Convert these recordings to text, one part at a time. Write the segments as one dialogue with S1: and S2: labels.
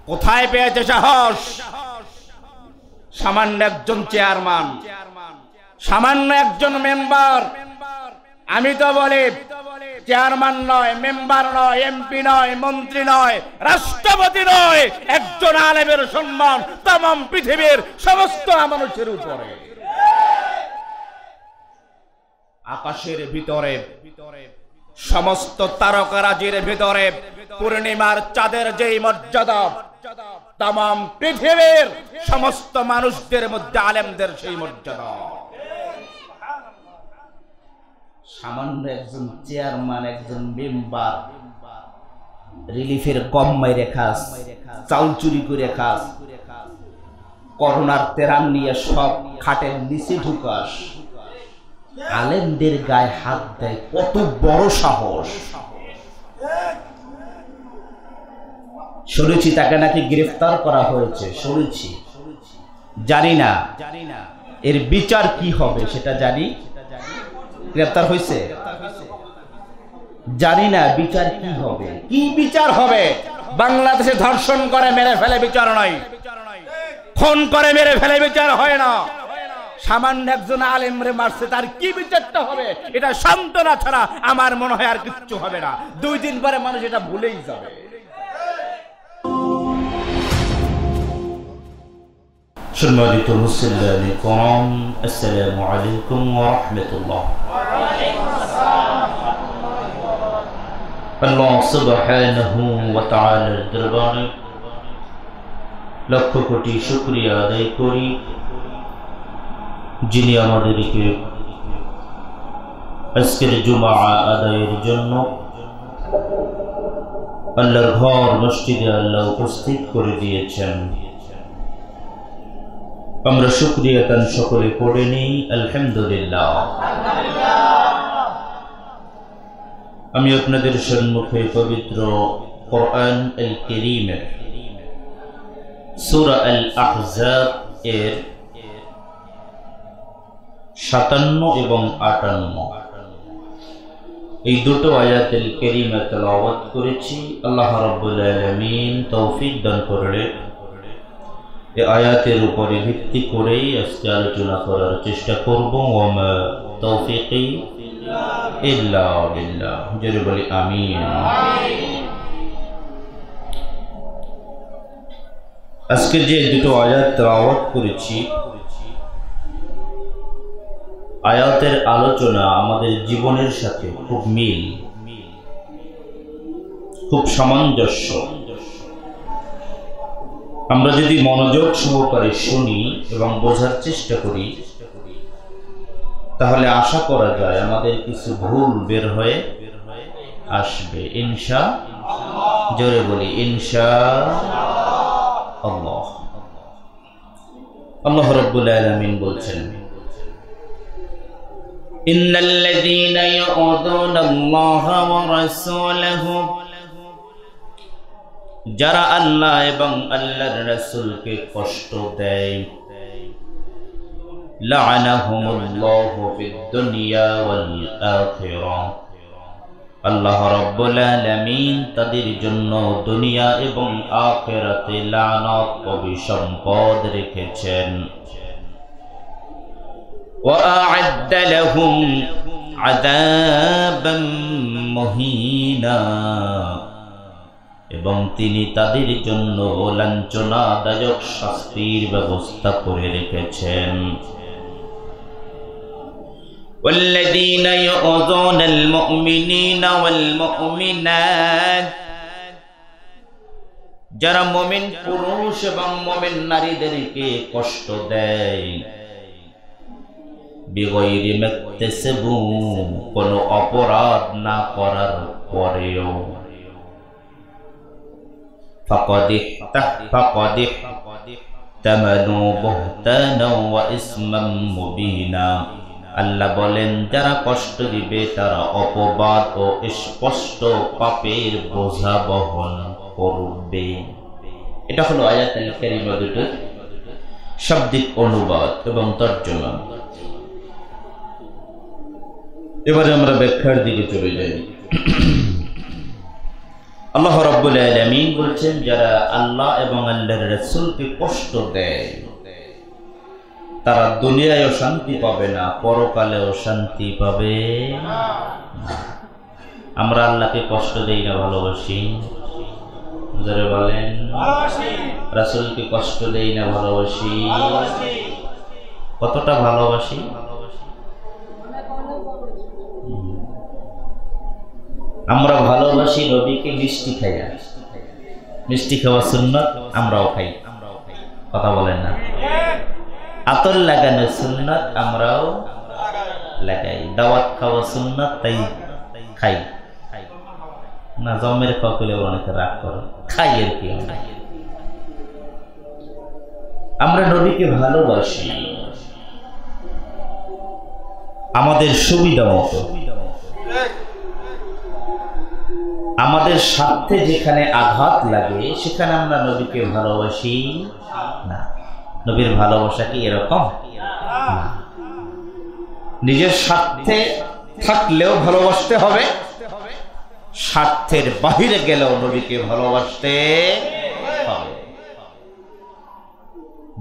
S1: কোথায় পেয়েছে সাহস? সামান্য একজন চেয়ারম্যান, সামান্য একজন মেম্বার। আমি তো বলি চেয়ারম্যান নয়, মেম্বার নয়, এমপি নয়, মন্ত্রী নয়, রাষ্ট্রপতি নয়, একজন আলেমের সম্মান तमाम পৃথিবীর সমস্ত মানুষের উপরে। আকাশের ভিতরে, সমস্ত তারকারাজির ভিতরে পূর্ণিমার চাঁদের যেই মর্যাদা, तमाम পৃথিবীর সমস্ত মানুষদের মধ্যে আলেমদের সেই মর্যাদা। সামান্য একজন চেয়ারম্যান, একজন মেম্বার রিলিফের কম মাইরে খাস, চাউল চুরি করে খাস, করোনার তেরাম নিয়ে সব খাটের নিচে ঢুকাস, আলেমদের গায়ে হাত দেয়, কত বড় সাহস! শুনেছি তাকে নাকি গ্রেফতার করা হয়েছে, শুনেছি, জানি না এর বিচার কি হবে সেটা জানি। গ্রেফতার হয়েছে, জানি না বিচার কি হবে, কি বিচার হবে। বাংলাদেশে ধর্ষণ করে মেরে ফেলে বিচার নয়, খুন করে মেরে ফেলে বিচার হয় না। সামান্য একজন আলেমরে মারছে, তার কি বিচারটা হবে? এটা সান্ত্বনা ছাড়া আমার মনে হয় আর কিচ্ছু হবে না। 2 দিন পরে মানুষ এটা ভুলেই যাবে। সম্মানিত মুসলিম করম, আসসালামু আলাইকুম ওয়া রাহমাতুল্লাহ। আল্লাহ সুবহানাহু ওয়া তাআলার দরবারে লক্ষ কোটি শুকরিয়া আদায় করি, যিনি আমাদেরকে আজকের জুমা আদায়ের জন্য আল্লাহর ঘর মসজিদে আল্লাহ উপস্থিত করে দিয়েছেন। আমরা শুকরিয়া তান সকলে পড়ে নিই, আলহামদুলিল্লাহ। আমি আপনাদের সম্মুখে পবিত্র কোরআন আল কারীমের সূরা আল আহজাব এর 57 এবং 58 এই দুটো আয়াতুল কারীমা তেলাওয়াত করেছি। আল্লাহ রাব্বুল আলামিন তৌফিক দান করলে এই আয়াতের উপরে ভিত্তি করেই আজকে আলোচনা করার চেষ্টা করব। ওয়া মা তৌফিকি ইল্লা বিল্লাহ, জোরে বলি আমিন। আজকে যে দুটো আয়াত তেলাওয়াত করেছি, আয়াতের আলোচনা আমাদের জীবনের সাথে খুব মিল, খুব সামঞ্জস্য। আমরা যদি মনোযোগ সহকারে শুনি এবং বোঝার চেষ্টা করি, তাহলে আশা করা যায় আমাদের কিছু ভুল বের হয়ে আসবে ইনশাআল্লাহ। জোরে বলি ইনশাআল্লাহ। আল্লাহ রাব্বুল আলামিন বলছেন, ইন্নাল্লাযীনা ইউযুনাল্লাহা ওয়া রাসূলাহু, যারা আল্লাহ এবং আল্লাহর রাসূলকে কষ্ট দেয়, লাআনাহুমুল্লাহু ফিদ দুনিয়া ওয়াল আখিরাহ, আল্লাহ রাব্বুল আলামিন তাদের জন্য দুনিয়া এবং আখিরাতে লানত অভিসম্পদ রেখেছেন। ওয়া আ'আদ্দা লাহুম আযাবাম মুহিনা, এবং তিনি তাদের জন্য লাঞ্ছনাদায়ক শাস্তির ব্যবস্থা করে রেখেছেন। والذين يؤذون المؤمنين والمؤمنات, যারা মুমিন পুরুষ এবং মুমিন নারীদেরকে কষ্ট দেয়, বিগয়রি মাকতাসাবু, কোনো অপরাধ না করার পরেও, ফাকাদ ইহতামালু বুহতানা ওয়া ইসমান মুবিনা, আল্লাহ বলেন যারা কষ্ট দিবে তারা অপবাদ ও স্পষ্ট পাপের বোঝা বহন করবে। এটা হলো আয়াতুল কারীমা দুটোর শাব্দিক অনুবাদ এবং তর্জমা। এবারে আমরা ব্যাখ্যার দিকে চলে যাই। আল্লাহ রাব্বুল আলামিন বলছেন, যারা আল্লাহ এবং আল্লাহর রাসূলকে কষ্ট দেয় তারা দুনিয়ায়ও শান্তি পাবে না, পরকালেও শান্তি পাবে না। আমরা আল্লাহকে কষ্ট দেই না, ভালোবাসি? যারা বলেন রাসূলকে কষ্ট দেই না, ভালোবাসি? কতটা ভালোবাসি? আমরা ভালোবাসি নবীকে, মিষ্টি খাই না। মিষ্টি খাওয়া সুন্নাত, আমরাও খাই। কথা বলেন না? আতর লাগানো সুন্নাত, আমরাও লাগাই। দাওয়াত খাওয়া সুন্নাত, তাই খাই না। জমের খাওয়া পেলে অনেকে রাগ করে, খাই আর কি। আমরা নবীকে ভালোবাসি আমাদের সুবিধা মতো। আমাদের স্বার্থে যেখানে আঘাত লাগে সেখানে আমরা নবীকে ভালোবাসি না। নবীর ভালোবাসা কি এরকম? নিজের স্বার্থে থাকলেও ভালোবাসতে হবে, স্বার্থের বাহিরে গেলেও নবীকে ভালোবাসতে হবে।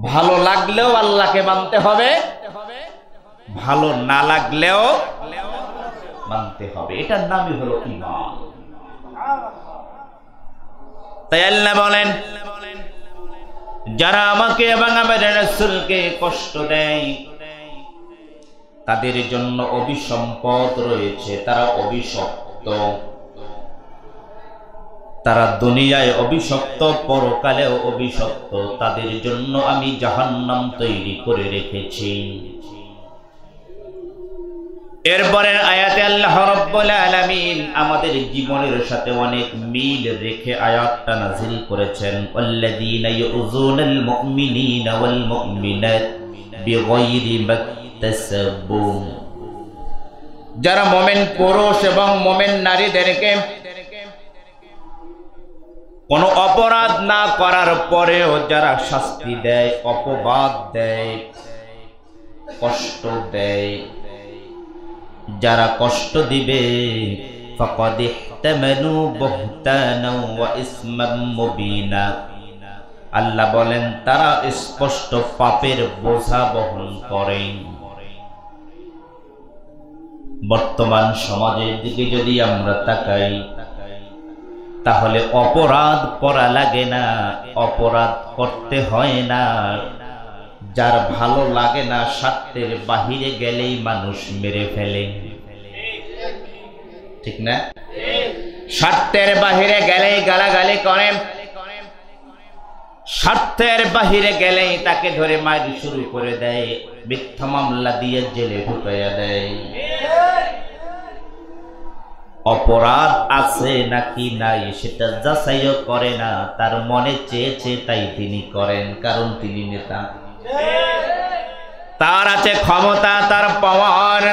S1: ভালো লাগলেও আল্লাহকে মানতে হবে, ভালো না লাগলেও মানতে হবে। এটার নামই হলো ঈমান। তাই আল্লাহ বলেন, যারা আমাকে এবং আমার রাসূলকে কষ্ট দেয় তাদের জন্য অভিসম্পদ রয়েছে, তারা অভিশপ্ত। তারা দুনিয়ায় অভিশপ্ত, পরকালেও অভিশপ্ত। তাদের জন্য আমি জাহান্নাম তৈরি করে রেখেছি। এরপরের আয়াতে আল্লাহ রাব্বুল আলামিন আমাদের জীবনের সাথে অনেক মিল রেখে আয়াতটা নাযিল করেছেন। আল্লাযীনা ইউযুনাল মুমিনিনা ওয়াল মুমিনাত বিগাইরি মাকতাসাবু। যারা মুমিন পুরুষ এবং মুমিন নারীদেরকে কোনো অপরাধ না করার পরেও যারা শাস্তি দেয়, অপবাদ দেয়, কষ্ট দেয়, যারা কষ্ট দিবে ফাকাদ ইহতামালু বুহতানাও ওয়া ইসমান মুবিনা। আল্লাহ বলেন তারা স্পষ্ট পাপের বোঝা বহন করে। বর্তমান সমাজের দিকে যদি আমরা তাকাই তাহলে অপরাধ করা লাগে না, অপরাধ করতে হয় না। যার ভালো লাগে না স্বার্থের বাহিরে গেলেই মানুষ মেরে ফেলে, ঠিক না? স্বার্থের বাহিরে গেলেই গালাগালি করে, স্বার্থের বাহিরে গেলেই তাকে ধরে মারি শুরু করে দেয়, মিথ্যা মামলা দিয়ে জেলে ঢুকাইয়া দেয়। অপরাধ আছে নাকি নাই সেটা যাচাইও করে না, তার মনে চেয়েছে তাই তিনি করেন, কারণ তিনি নেতা, তার আছে ক্ষমতা, তার পাওয়ার।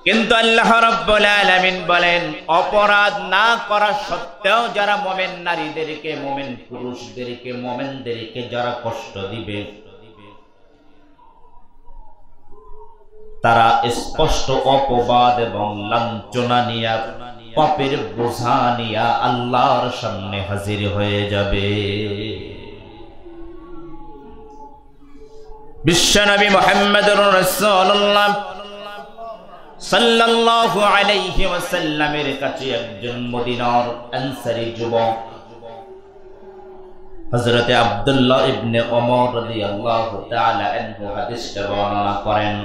S1: কিন্তু আল্লাহ রাব্বুল আলামিন বলেন অপরাধ না করা সত্ত্বেও যারা মুমিন নারীদেরকে, মুমিন পুরুষদেরকে, মুমিনদেরকে যারা কষ্ট দিবে তারা স্পষ্ট অপবাদ এবং লাঞ্ছনা নিয়া, পাপের বোঝা নিয়া আল্লাহর সামনে হাজির হয়ে যাবে। বিশ্বনবী মুহাম্মদুর রাসূলুল্লাহ সাল্লাল্লাহু আলাইহি ওয়াসাল্লামের কাছে একজন মদিনার আনসারী যুবক হযরত আব্দুল্লাহ ইবনে ওমর রাদিয়াল্লাহু তাআলা আনহু হাদিসটা বর্ণনা করেন।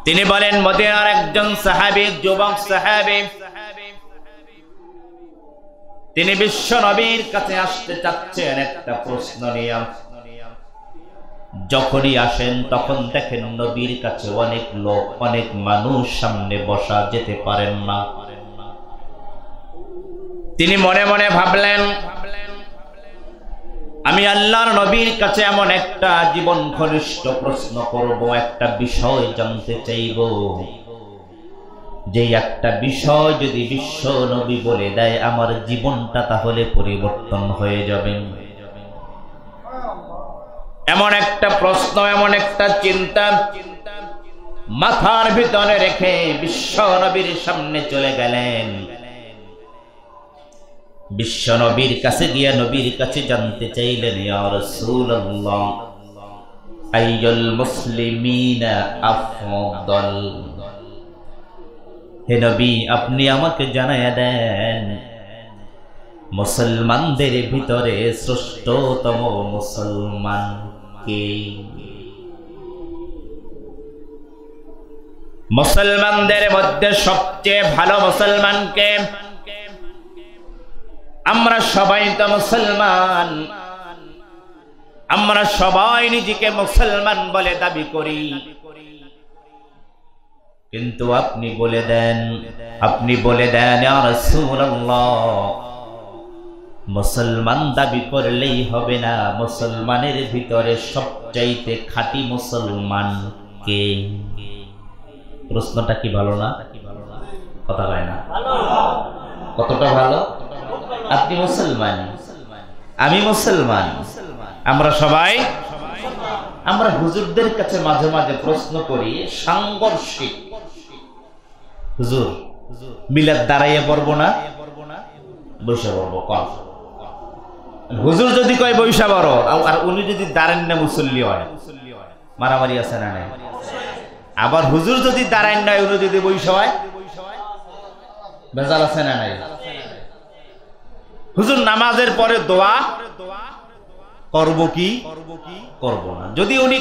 S1: তিনি বলেন মদিনার একজন সাহাবী, যুবক সাহাবী, তিনি বিশ্ব নবীর কাছে আসতে চাচ্ছেন একটা প্রশ্ন নিয়ে। যখনই আসেন তখন দেখেন নবীর কাছে অনেক লোক, অনেক মানুষ সামনে বসা, যেতে পারেন না। তিনি মনে মনে ভাবলেন আমি আল্লাহর নবীর কাছে এমন একটা জীবন ঘনিষ্ঠ প্রশ্ন করব, একটা বিষয় জানতে চাইব, যে একটা বিষয় যদি বিশ্ব নবী বলে দেয় আমার জীবনটা তাহলে পরিবর্তন হয়ে যাবে। এমন একটা প্রশ্ন, এমন একটা চিন্তা মাথার ভিতরে রেখে বিশ্ব নবীর সামনে চলে গেলেন। বিশ্ব নবীর কাছে গিয়ে নবীর কাছে জানতে চাইলেন, ইয়া রাসূলুল্লাহ আইয়ুল মুসলিমিনা আফদল, হে নবী আপনি আমাকে জানায়া দেন মুসলমানদের ভিতরে শ্রেষ্ঠতম মুসলমান কে? মুসলমানদের মধ্যে সবচেয়ে ভালো মুসলমান কে? আমরা সবাই তো মুসলমান, আমরা সবাই নিজেকে মুসলমান বলে দাবি করি, কিন্তু আপনি বলে দেন ইয়া রাসূলুল্লাহ মুসলমান দাবি করলেই হবে না, মুসলমানের ভিতরে সবচাইতে খাঁটি মুসলমান কে? প্রশ্নটা কি ভালো না? কথা হয় না? কতটা ভালো? আপনি মুসলমান, আমি মুসলমান, আমরা সবাই। আমরা হুজুরদের কাছে মাঝে মাঝে প্রশ্ন করি, সাংঘর্ষিক, হুজুর মিলাদ দাঁড়াইয়া পড়বো না বৈশা পড়বো? কম হুজুর যদি কয় বৈশা বড় আর উনি যদি দাঁড়ান না মুসল্লি হয়, মারামারি আছে না নাই? আবার হুজুর যদি দাঁড়ান না উনি যদি বৈশা হয়, বেজাল আছে না নাই? হুজুর নামাজের পরে দোয়া করব কি করব না, যদি উনি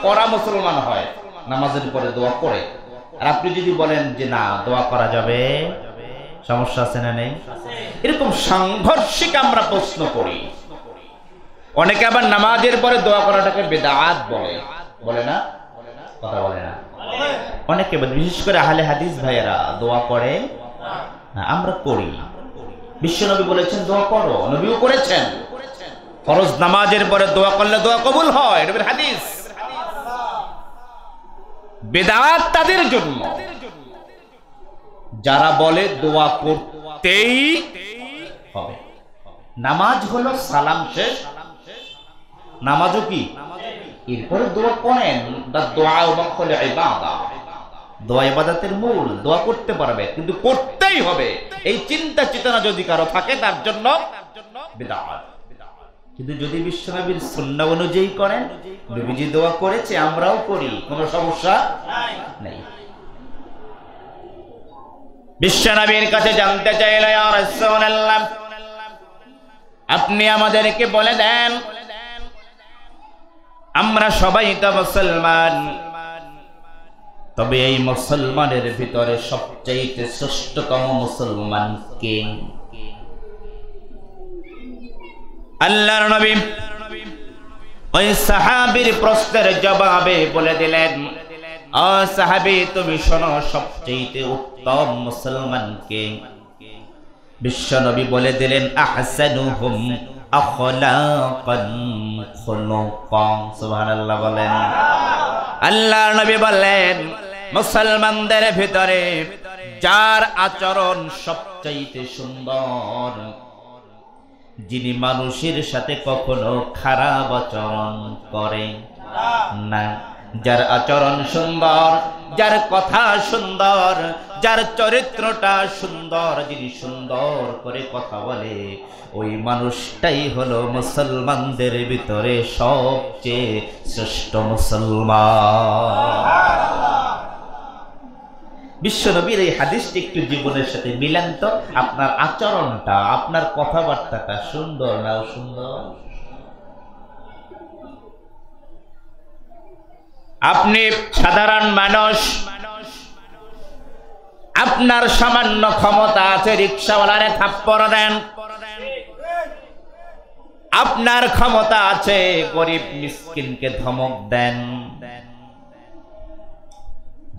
S1: করা মুসলমান হয় নামাজের পরে দোয়া করে, আর আপনি যদি বলেন যে না দোয়া করা যাবে, সমস্যা আছে না নেই? এরকম সাংঘর্ষিক আমরা প্রশ্ন করি। অনেকে আবার নামাজের পরে দোয়া করাটাকে বেদাত বলে না? কথা বলে না? অনেকে বিশেষ করে আহলে হাদিস ভাইয়েরা দোয়া করে, আমরা করি। বিশ্বনবী বলেছেন দোয়া করো, নবীও করেছেন। ফরজ নামাজের পরে দোয়া করলে দোয়া কবুল হয়, নবীর হাদিস। বেদাত তাদের জন্য যারা বলে দোয়া করতেই হবে। নামাজ হলো সালাম শেষ, নামাজও কি এরপরে দোয়া করেন। দোয়া ইবাদতের মূল, দোয়া করতে পারবে কিন্তু করতেই হবে, এই চিন্তা চেতনা যদি কারো থাকে তার জন্য বিদআত। কিন্তু যদি বিশ্বনবীর সুন্নাহ অনুযায়ী করেন, নবীজি দোয়া করেছে আমরাও করি, কোনো সমস্যা নেই। বিশ্বনবীর কাছে জানতে চাইলে, ইয়া রাসূলুল্লাহ আপনি আমাদেরকে বলে দেন, আমরা সবাই তো মুসলমান, তবে এই মুসলমানের ভিতরে সবচাইতে শ্রেষ্ঠতম মুসলমান কে? আল্লাহর নবী ওই সাহাবীর প্রশ্নের জবাবে বলে দিলেন, ও সাহাবী তুমি শোনো, সবচাইতে উত্তম মুসলমান কে? বিশ্বনবী বলে দিলেন, আহসানুহুম আখলাকান খুলুকান। সুবহানাল্লাহ বলেন। আল্লাহর নবী বললেন, মুসলমানদের ভিতরে যার আচরণ সবচাইতে সুন্দর, যিনি মানুষের সাথে কখনো খারাপ আচরণ করে না, যার আচরণ সুন্দর, যার কথা সুন্দর, যার চরিত্রটা সুন্দর, যিনি সুন্দর করে কথা বলে, ওই মানুষটাই হলো মুসলমানদের ভিতরে সবচেয়ে শ্রেষ্ঠ মুসলমান। বিশ্বনবীর এই হাদিসটি একটু জীবনের সাথে মিলান তো, আপনার আচরণটা, আপনার কথাবার্তাটা সুন্দর না সুন্দর? আপনি সাধারণ মানুষ, আপনার সামান্য ক্ষমতা আছে, রিকশাওয়ালারে থাপ্পড় দেন। আপনার ক্ষমতা আছে, গরিব মিসকিনকে ধমক দেন।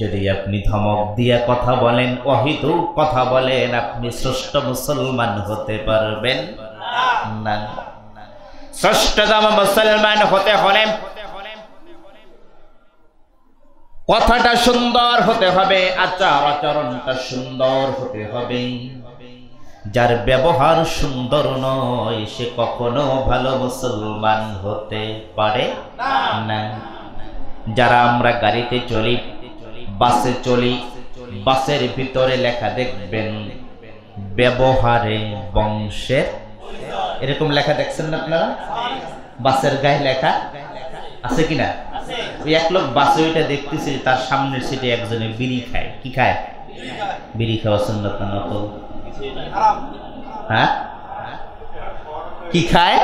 S1: যদি আপনি ধমক দিয়ে কথা বলেন, অহিতুক কথা বলেন, আপনি শ্রেষ্ঠ মুসলমান হতে পারবেন না। শ্রেষ্ঠতম মুসলমান হতে হলে কথাটা সুন্দর হতে হবে, আচরণটা সুন্দর হতে হবে। যার ব্যবহার সুন্দর নয় সে কখনো ভালো মুসলমান হতে পারে না। যারা আমরা গাড়িতে চলি, বাসে চলি, বাসের ভিতরে লেখা দেখবেন ব্যবহারে বংশের, এরকম লেখা দেখছেন না আপনারা? বাসের গায়ে লেখা আছে কিনা? ওই এক লোক বাসে ওইটা দেখতেছি, তার সামনের সিটে একজনে বিড়ি খায়। কি খায়? বিড়ি খাওয়া সুন্নাত না নফল? হ্যাঁ, কি খায়?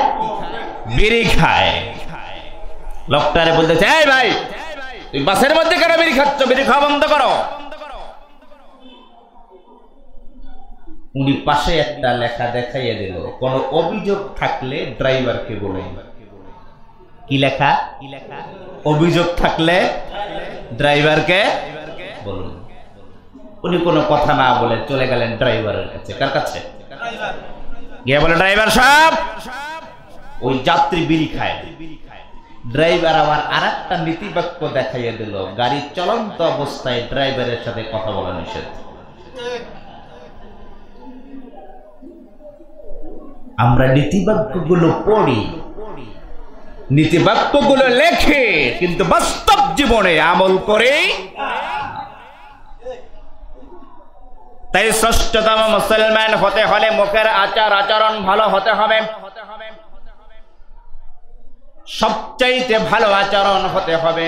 S1: বিড়ি খায়। লোকটারে বলতেছে, এই ভাই তুই বাসের মধ্যে কেন বিড়ি খাচ্ছ? বিড়ি খাওয়া বন্ধ করো। উনি পাশে একটা লেখা দেখাইয়া দিল, কোন অভিযোগ থাকলে ড্রাইভারকে বলেন। কি লেখা? অভিযোগ থাকলে ড্রাইভারকে বলুন। উনি কোনো কথা না বলে চলে গেলেন ড্রাইভারের কাছে। কার কাছে গিয়ে বলে, ড্রাইভার সাহেব, ওই যাত্রী বিড়ি খায়। ড্রাইভার আবার আরেকটা নীতিবাক্য দেখাইয়া দিল, গাড়ি চলন্ত অবস্থায় ড্রাইভারের সাথে কথা বলা নিষেধ। আমরা নীতিবাক্যগুলো পড়ি, নীতিবাক্যগুলো লেখে, কিন্তু বাস্তব জীবনে আমল করে। তাই শ্রেষ্ঠতম মুসলমান হতে হলে মুখের আচার আচরণ ভালো হতে হবে, সবচাইতে ভালো আচরণ হতে হবে।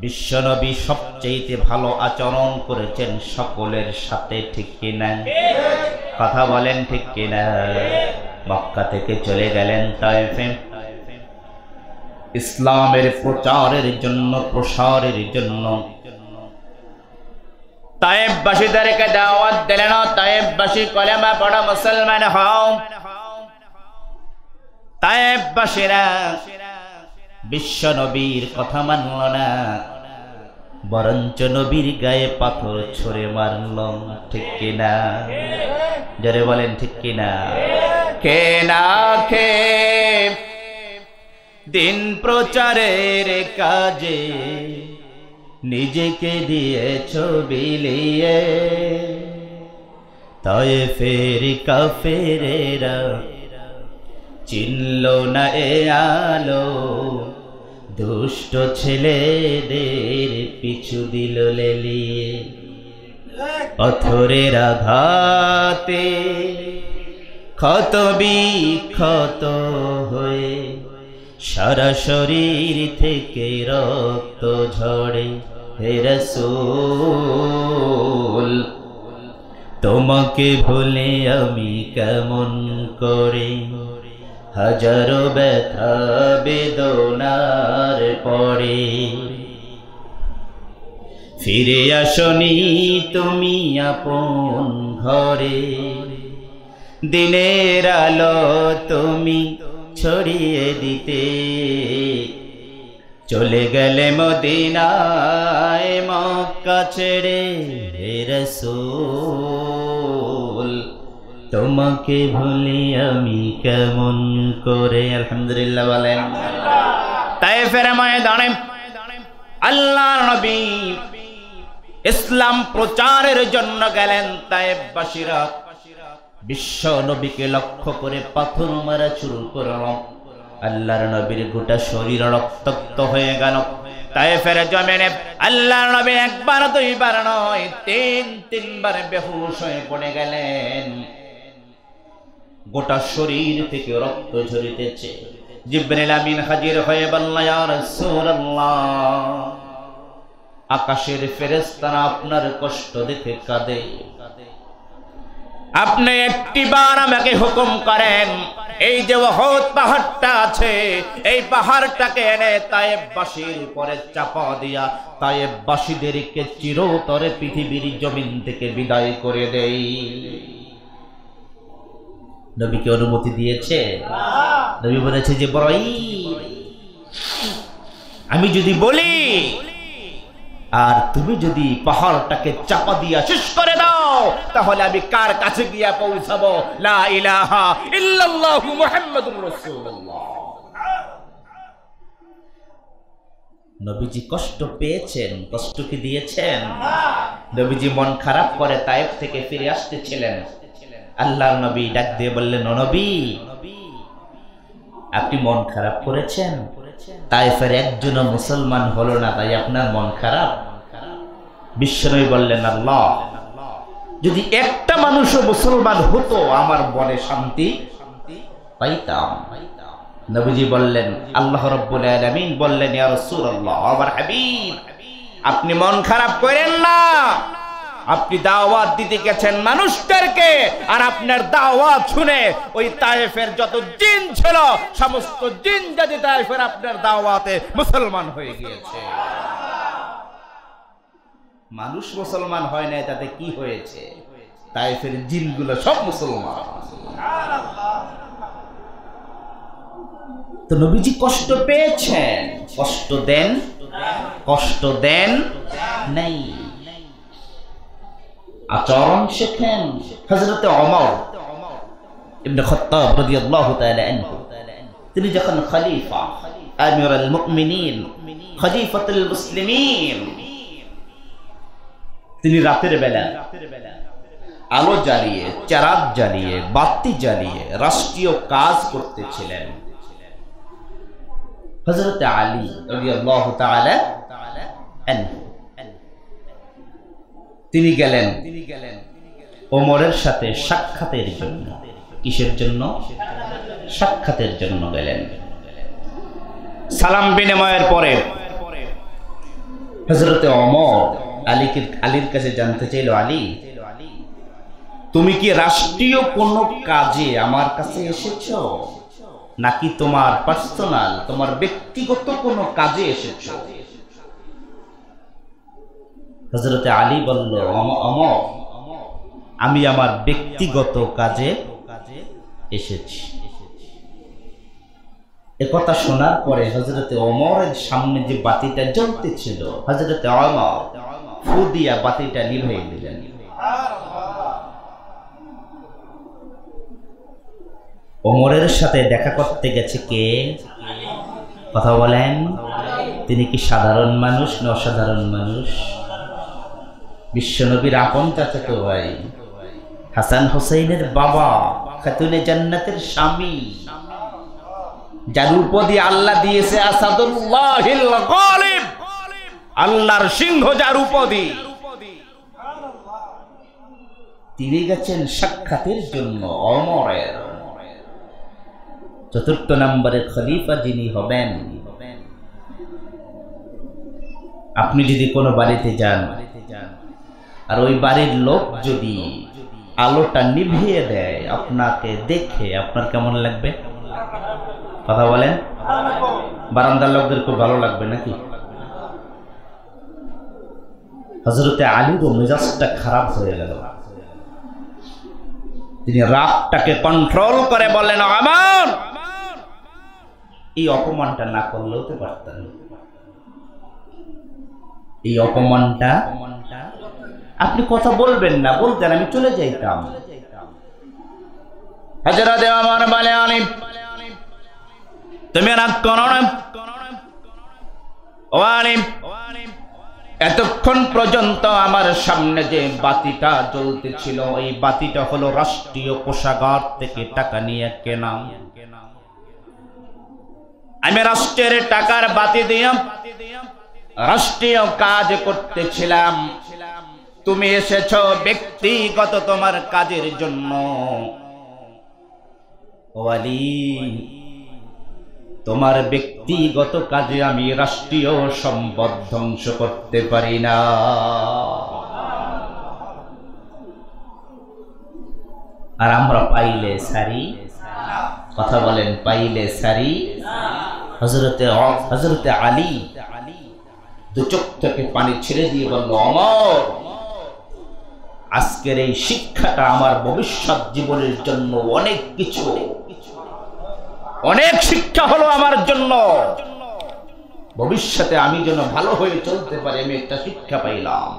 S1: বিশ্বনবী সবচাইতে ভালো আচরণ করেছেন সকলের সাথে, ঠিক কিনা? কথা বলেন ঠিক কিনা? মক্কা থেকে চলে গেলেন তায়েফে ইসলামের প্রচারের জন্য, প্রসারের জন্য। তায়েফবাসীদেরকে দাওয়াত দিলেন, তায়েফবাসী কলেমা পড়া মুসলমান হও। তায়েফবাসীরা বিশ্ব নবীর কথা মানল না, বরঞ্চ নবীর গায়ে পাথর ছুঁড়ে মারল। ঠিক কিনা? যারে বলেন ঠিক কিনা? কে না খে দিন প্রচারের কাজে নিজেকে দিয়েছ বিলিয়ে, তায়েফের কাফেরেরা চিনল না এ আলো, দুষ্ট ছেলেদের পিছু দিল লেলিয়ে। পাথরের আঘাতে ক্ষত বিক্ষত হয়ে সারা শরীর থেকে রক্ত ঝরে। হে রাসূল, তোমাকে ভুলে আমি কেমন করে, হাজারো ব্যথা বেদনার পরে। ফিরে আসনি তুমি আপন ঘরে, দিনের আলো তুমি ছড়িয়ে দিতে। চলে গেলে মদিনায় মক্কা ছেড়ে। হে রাসূল, তোমাকে ভুলি আমি কেমন করে। আলহামদুলিল্লাহ বলেন। তায়েফের ময়দানে আল্লাহর নবী ইসলাম প্রচারের জন্য গেলেন। তায়েফবাসীরা বিশ্ব নবীকে লক্ষ্য করে পাথর মারা শুরু করল। আল্লাহর নবীর গোটা শরীর রক্তাক্ত হয়ে গেল। তায়েফের জমিনে আল্লাহর নবী একবার দুইবার নয়, তিনবার বেহুশ হয়ে পড়ে গেলেন। গোটা শরীর থেকে রক্ত ঝরিতেছে। জিবরিল আমিন হাজির হয়ে বলল, ইয়া রাসূলুল্লাহ, আকাশের ফেরেশতারা আপনার কষ্ট দেখে কাঁদে। আপনি একটিবার আমাকে হুকুম করেন, এই যে উহুদ পাহাড়টা আছে, এই পাহাড়টাকে এনে তায়েফবাসীর উপরে চাপা দিয়া তায়েফবাসীদেরকে চিরতরে পৃথিবীর জমিন থেকে বিদায় করে দেই। নবীকে অনুমতি দিয়েছে। নবী বলেছে যে জিবরাইল, আমি যদি বলি আর তুমি যদি পাহাড়টাকে চাপা দিয়া শেষ করে দাও, তাহলে আমি কার কাছে গিয়া পৌঁছাবো? লা ইলাহা ইল্লাল্লাহু মুহাম্মাদুর রাসূলুল্লাহ। নবীজি কষ্ট পেয়েছেন, কষ্ট কি দিয়েছেন? নবীজি মন খারাপ করে তায়েফ থেকে ফিরে আসতেছিলেন। আল্লাহর নবী ডাক দিয়ে বললেন, ও নবী, আপনি মন খারাপ করেছেন, তায়েফের একজন মুসলমান হলো না, তাই আপনার মন খারাপ? বিশ্বনবী বললেন, আল্লাহ, যদি একটা মানুষও মুসলমান হতো আমার বলে শান্তি পাইতাম। নবীজি বললেন, আল্লাহ রাব্বুল আলামিন বললেন, ইয়া রাসূলুল্লাহ, আমার হাবিব, আপনি মন খারাপ করেন না। আপনি দাওয়াত দিতে গেছেন মানুষদেরকে, আর আপনার দাওয়াত শুনে ওই তায়েফের যত জিন ছিল সমস্ত জিন জাতি তায়েফের আপনার দাওয়াতে মুসলমান হয়ে গিয়েছে। মানুষ মুসলমান হয় না, তাতে কি হয়েছে? তায়েফের জিনগুলো সব মুসলমান। তো নবীজি কষ্ট পেয়েছেন, কষ্ট দেন নাই। আচরণ শেখেন। হযরত ওমর ইবনে খাত্তাব রাদিয়াল্লাহু তাআলা আনহু, তিনি যখন খলিফা, আমিরুল মুমিনিন, খলিফাতুল মুসলিমিন, তিনি রাতের বেলা আলো জ্বালিয়ে, চারাত জ্বালিয়ে, বাতি জ্বালিয়ে রাষ্ট্রীয় কাজ করতেছিলেন। হযরত আলী রাদিয়াল্লাহু তাআলা আনহু, তিনি গেলেন ওমরের সাথে সাক্ষাতের জন্য। কিসের জন্য? সাক্ষাতের জন্য গেলেন। সালাম বিনিময়ের পরে হযরত ওমর আলীর কাছে জানতে চাইল, আলী, তুমি কি রাষ্ট্রীয় কোনো কাজে আমার কাছে এসেছো, নাকি তোমার পার্সোনাল, তোমার ব্যক্তিগত কোনো কাজে এসেছো? হযরত আলী বলল, ওমর, আমি আমার ব্যক্তিগত কাজে এসেছি। একথা শোনার পরে হযরত ওমরের সামনে যে বাতিটা জ্বলতেছিল, হযরত ওমর ফু দিয়া বাতিটা নিভিয়ে দিলেন। ওমরের সাথে দেখা করতে গেছে কে? কথা বলেন। তিনি কি সাধারণ মানুষ না অসাধারণ মানুষ? বিশ্বনবীর আপন চাচাতো ভাই, হাসান হুসাইনের বাবা, খাতুনে জান্নাতের স্বামী, যার উপাধি আল্লাহ দিয়েছে আসাদুল্লাহিল গালিব, আল্লাহর সিংহ যার উপাধি, তিনি গেছেন সাক্ষাতের জন্য। ওমরের চতুর্থ নম্বরের খলিফা যিনি হবেন, আপনি যদি কোনো বাড়িতে যান আর ওই বাড়ির লোক যদি আলোটা নিভিয়ে দেয়, আপনাকে দেখে আপনার কেমন লাগবে? কথা বলেন। বারান্দার লোকদের খুব ভালো লাগবে নাকি? হযরতে আলীরও মেজাজটা খারাপ হয়ে গেল। তিনি রাগটাকে কন্ট্রোল করে বললেন, ওমর, এই অপমানটা না করলেও তো পারতেন। এই অপমানটা আপনি কথা বলবেন না, বলতেন আমি চলে যাইতাম। হযরত ওমর বলে, আলী, তুমি রাগ করো না। ও আলী, এতক্ষণ পর্যন্ত আমার সামনে যে বাতিটা জ্বলতেছিল, এই বাতিটা হলো রাষ্ট্রীয় কোষাগার থেকে টাকা নিয়ে কেনা। আমি রাষ্ট্রের টাকার বাতি দিয়ে রাষ্ট্রীয় কাজ করতেছিলাম। তুমি এসেছো ব্যক্তিগত তোমার কাজের জন্য। ও আলী, তোমার ব্যক্তিগত কাজে আমি রাষ্ট্রীয় সম্পদ ধ্বংস করতে পারি না। আর আমরা পাইলে সারি, কথা বলেন, পাইলে সারি। হযরতে আলী দু চোখ থেকে পানি ছেড়ে দিয়ে বলল, ওমর, আজকের এই শিক্ষাটা আমার ভবিষ্যৎ জীবনের জন্য অনেক কিছু, অনেক শিক্ষা হলো আমার জন্য। ভবিষ্যতে আমি যেন ভালো হয়ে চলতে পারি, আমি একটা শিক্ষা পাইলাম।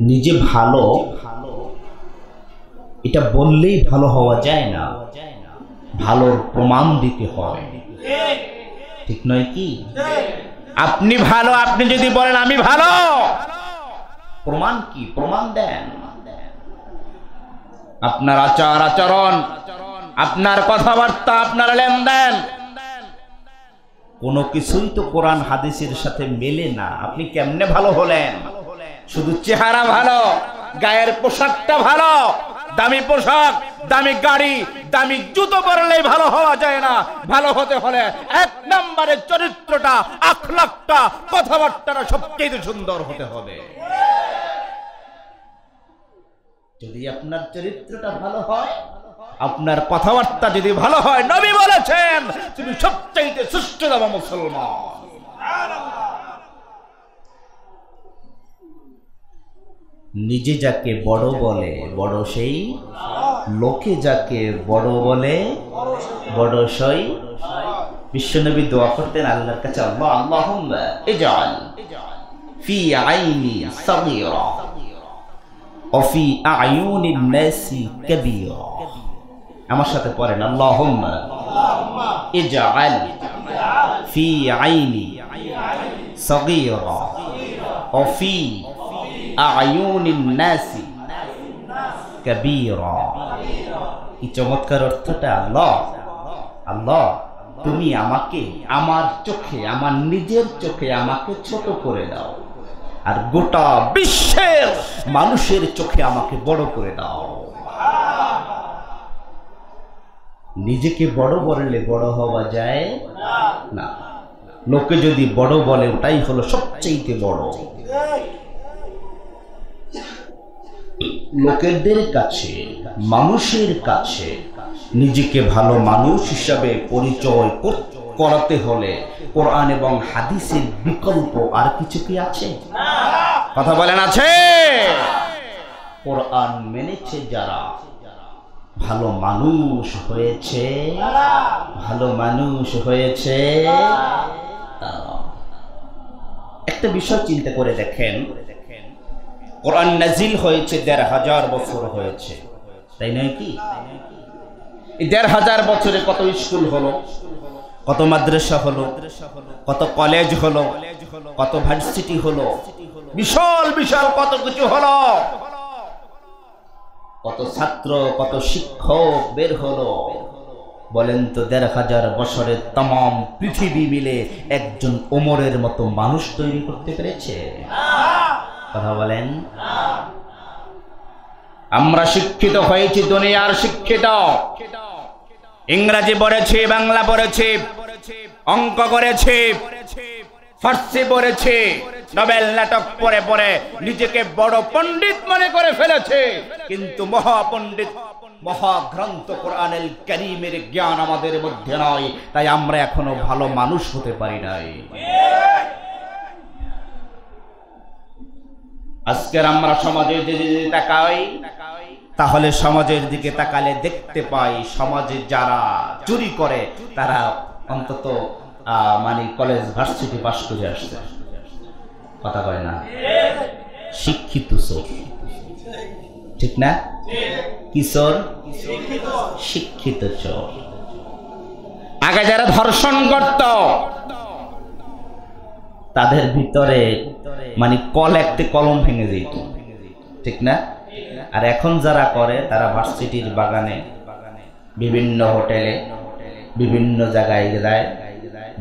S1: নিজে ভালো এটা বললেই ভালো হওয়া যায় না, ভালোর প্রমাণ দিতে হয়, ঠিক নয় কি? আপনি ভালো, আপনি যদি বলেন আমি ভালো, প্রমাণ কি? প্রমাণ দেন। আপনার আচার আচরণ, আপনার কথাবার্তা, আপনার লেনদেন, কোনো কিছুই তো কোরআন হাদিসের সাথে মেলে না। আপনি কেমনে ভালো হলেন? শুধু চেহারা ভালো, গায়ের পোশাকটা ভালো, দামি পোশাক, দামি গাড়ি, দামি জুতো পরলেই ভালো হওয়া যায় না। ভালো হতে হলে এক নম্বরে চরিত্রটা, আখলাকটা, কথাবার্তাটা সবচেয়ে সুন্দর হতে হবে। যদি আপনার চরিত্রটা ভালো হয়, আপনার কথাবার্তা যদি ভালো হয়, নবী বলেছেন তুমি সবচেয়ে শ্রেষ্ঠতম মুসলমান। নিজে যাকে বড় বলে বড় সেই, লোকে যাকে বড় বলে বড় সই। বিশ্বনবী দোয়া করতেন আল্লাহর কাছে, আল্লাহ আল্লাহুম্মা ইজআল ফি আইনি সাগীরা ওয়া ফি আয়ুনিন নাসি কাবীরা। আমার সাথে পড়েন, আল্লাহুম্মা ইজআল ফি আইনি সাগীরা ওয়া ফি আয়ুনিন নাসি কাবীরা। কি চমৎকার অর্থটা! আল্লাহ আল্লাহ, তুমি আমাকে আমার চোখে, আমার নিজের চোখে আমাকে ছোট করে দাও, আর গোটা বিশ্বের মানুষের চোখে আমাকে বড় করে দাও। নিজেকে বড় বললে বড় হওয়া যায় না। লোকে যদি বড় বলে ওটাই হলো সবচেয়ে বড়। লোকেদের কাছে, মানুষের কাছে নিজেকে ভালো মানুষ হিসাবে পরিচয় করাতে হলে কোরআন এবং হাদিসের বিকল্প আর কিছু কি আছে? কথা বলেন, আছে? কোরআন মেনেছে যারা ভালো মানুষ হয়েছে, ভালো মানুষ হয়েছে তারা। একটা বিষয় চিন্তা করে দেখেন, কোরআন নাজিল হয়েছে ১৫০০ বছর হয়েছে, তাই নয় কি? এই ১৫০০ বছরে কত স্কুল হলো, কত মাদ্রাসা হলো, কত কলেজ হলো, কত ভার্সিটি হলো, বিশাল বিশাল কত কিছু হলো, কত ছাত্র, কত শিক্ষক বের হলো। বলেন তো ১৫০০ বছরে तमाम পৃথিবী মিলে একজন ওমরের মতো মানুষ তৈরি করতে পেরেছে? কথা বলেন। আমরা শিক্ষিত হয়েছি, দুনিয়ার শিক্ষিত। ইংরেজি পড়েছি, বাংলা পড়েছি, অঙ্ক করেছি, ফার্সি পড়েছি, নোবেল নাটক পড়ে পড়ে নিজেকে বড় পণ্ডিত মনে করে ফেলেছে, কিন্তু মহাপণ্ডিত, মহাগ্রন্থ কোরআনুল কারীমের জ্ঞান আমাদের মধ্যে নয়। তাই আমরা এখনো ভালো মানুষ হতে পারি নাই। আজকের আমরা সমাজের দিকে তাকাই, তাহলে সমাজের দিকে তাকালে দেখতে পাই সমাজে যারা চুরি করে তারা অন্তত মানে কলেজ ভার্সিটি পাস করে আসছে। কথা কয় না? শিক্ষিত চোর, ঠিক না? কি চোর? শিক্ষিত চোর। আগে যারা ধর্ষণ করত তাদের ভিতরে মানে কল একটি কলম ভেঙে যেত, ঠিক না? আর এখন যারা করে তারা ভার্সিটির বাগানে, বিভিন্ন হোটেলে, বিভিন্ন জায়গায় যায়,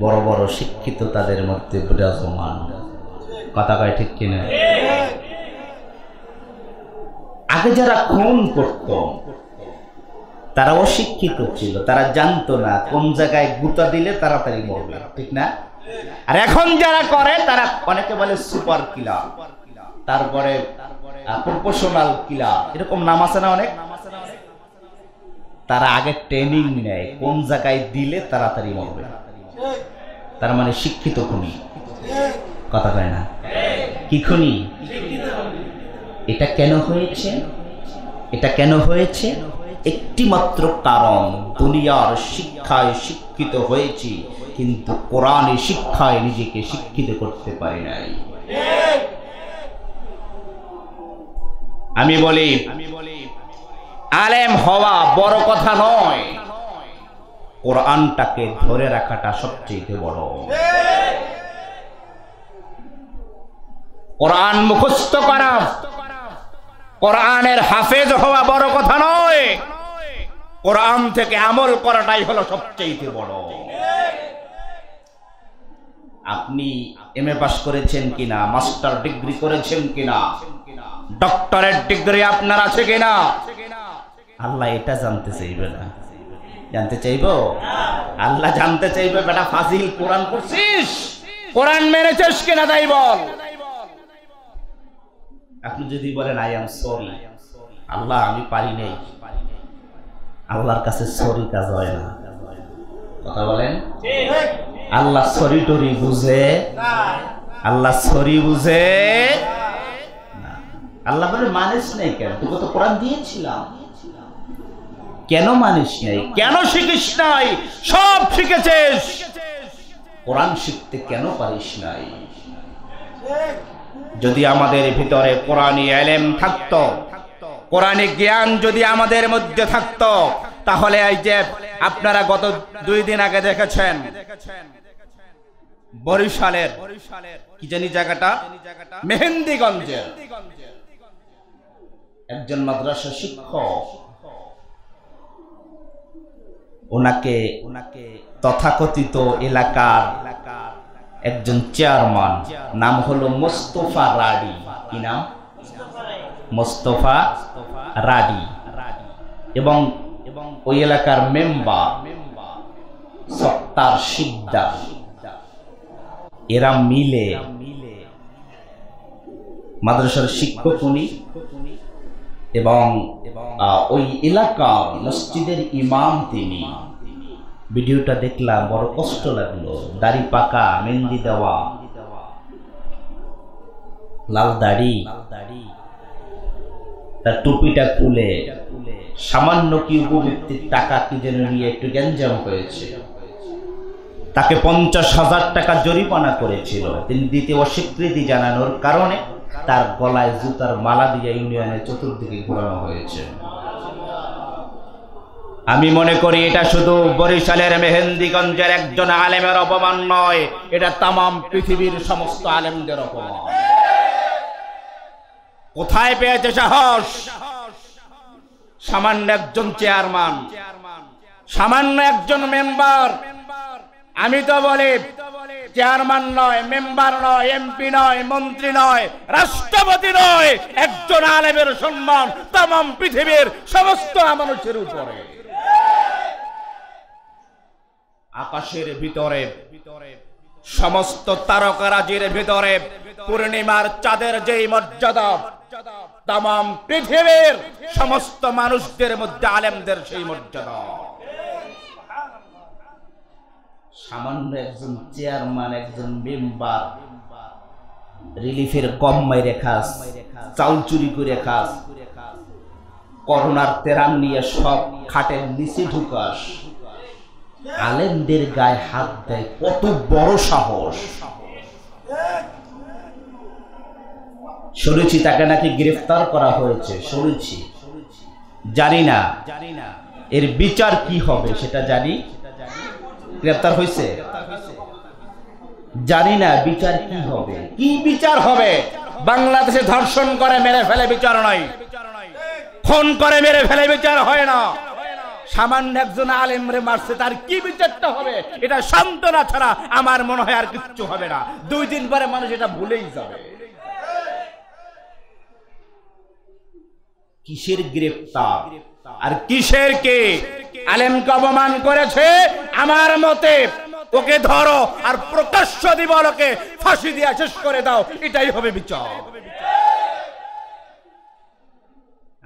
S1: বড় বড় শিক্ষিত তাদের মধ্যে বিরাজমান। কথা কয় ঠিক কিনা? আগে যারা খুন করত তারা অশিক্ষিত ছিল, তারা জানতো না কোন জায়গায় গুতা দিলে তাড়াতাড়ি মরবে, ঠিক না? আর এখন যারা করে তারা অনেকে বলে সুপার কিলার, তারপরে প্রফেশনাল কিলার, এরকম নাম আছে না অনেক। তারা আগে ট্রেনিং নেয় কোন জায়গায় দিলে তাড়াতাড়ি মরবে, তার মানে শিক্ষিত খুনি। কথা কয় না? কি খুনি? এটা কেন হয়েছে? এটা কেন হয়েছে? একটি মাত্র কারণ, দুনিয়ার শিক্ষায় শিক্ষিত হয়েছি কিন্তু কোরআনের শিক্ষায় নিজেকে শিক্ষিত করতে পারি নাই। আমি বলি আলেম হওয়া বড় কথা নয়, কোরআনটাকে ধরে রাখাটা সবচেয়ে বড়। কোরআন মুখস্থ করা, কোরআনের হাফেজ হওয়া বড় কথা নয়, কোরআন থেকে আমল করাটাই হলো সবচেয়ে বড়। আপনি এমএ পাস করেছেন কিনা, মাস্টার ডিগ্রি করেছেন কিনা, ডক্টরেট ডিগ্রি আপনার আছে কিনা, আল্লাহ এটা জানতে চাইবে না। জানতে চাইবো? আল্লাহ জানতে চাইবে বেটা ফাজিল কোরআন পড়ছিস, কোরআন মেনেছিস কিনা তাই বল। আপনি যদি বলেন আই এম সরি, আল্লাহ আমি পারি নাই, আল্লাহর কাছে সরি কাজ হয় না। কথা বলেন? আল্লাহ সরি টরি বুঝে? আল্লাহ সরি বুঝে না। আল্লাহ বলে মানিস নাই কেন? তোকে তো কোরআন দিয়েছিলাম, কেন মানিস নাই? কেন শিখিস নাই? সব শিখেছিস, কোরআন শিখতে কেন পারিস নাই? যদি আমাদের ভিতরে কোরআনী ইলম থাকতো, কোরআনী জ্ঞান যদি আমাদের মধ্যে থাকতো, তাহলে এই যে আপনারা গত 2 দিন আগে দেখেছেন বরিশালের কি জানি জায়গাটা, মেহেন্দিগঞ্জে একজন মাদ্রাসা শিক্ষক, ওনাকে তথাকথিত এলাকার একজন চেয়ারম্যান, নাম হলো মোস্তফা রাডি। কি নাম? মোস্তফা রাডি। এবং ওই এলাকার মেম্বার সত্তার সিকদার, এরা মিলে মাদ্রাসার শিক্ষক উনি এবং ওই এলাকার মসজিদের ইমাম তিনি। ভিডিওটা দেখলাম, বড় কষ্ট লাগলো। দাড়ি পাকা, মেহেন্দি দেওয়া, লাল দাড়ি, তার টুপিটা খুলে সামান্য কি উপবৃত্তির টাকা কি যেন নিয়ে একটু গ্যাঞ্জাম হয়েছে, তাকে 50,000 টাকা জরিমানা করেছিল। তিনি দিতে অস্বীকৃতি জানানোর কারণে তার গলায় জুতার মালা দিয়ে ইউনিয়নের চতুর্দিকে ঘোরানো হয়েছে। আমি মনে করি এটা শুধু বরিশালের মেহেন্দিগঞ্জের একজন আলেমের অপমান নয়, এটা তামাম পৃথিবীর সমস্ত আলেমদের অপমান। কোথায় পেয়েছে সাহস? সামান্য একজন চেয়ারম্যান, সামান্য একজন মেম্বার। আমি তো বলি চেয়ারম্যান নয়, মেম্বার নয়, এমপি নয়, মন্ত্রী নয়, রাষ্ট্রপতি নয়, একজন আলেমের সম্মান তামাম পৃথিবীর সমস্ত মানুষের উপরে। আকাশের ভিতরে, সমস্ত তারকারাজির ভিতরে পূর্ণিমার চাঁদের যেই মর্যাদা, তামাম পৃথিবীর সমস্ত মানুষদের মধ্যে আলেমদের সেই মর্যাদা। সামান্য একজন চেয়ারম্যান, একজন মেম্বার রিলিফের কম মাইরে খাস, চাউল চুরি করে খাস, করোনার তেরাম নিয়ে সব খাটের নিচে ঢুকাস, আলেমদের গায়ে হাত দেয়, কত বড় সাহস! শুনেছি তাকে নাকি গ্রেফতার করা হয়েছে, শুনেছি। জানি না এর বিচার কি হবে, সেটা জানি। গ্রেফতার হয়েছে, জানি না বিচার কি হবে। কি বিচার হবে? বাংলাদেশে ধর্ষণ করে মেরে ফেলে বিচার নয়, খুন করে মেরে ফেলে বিচার হয় না। সামান্য একজন আলেমরে মারছে, তার কি বিচারটা হবে? এটা সান্ত্বনা ছাড়া আমার মনে হয় আর কিচ্ছু হবে না। 2 দিন পরে মানুষ এটা ভুলেই যাবে। কিসের গ্রেফতার আর কিসের কে? আলেমকে অপমান করেছে, আমার মতে ওকে ধরো আর প্রকাশ্য দিবলকে ফাঁসি দিয়ে শেষ করে দাও, এটাই হবে বিচার।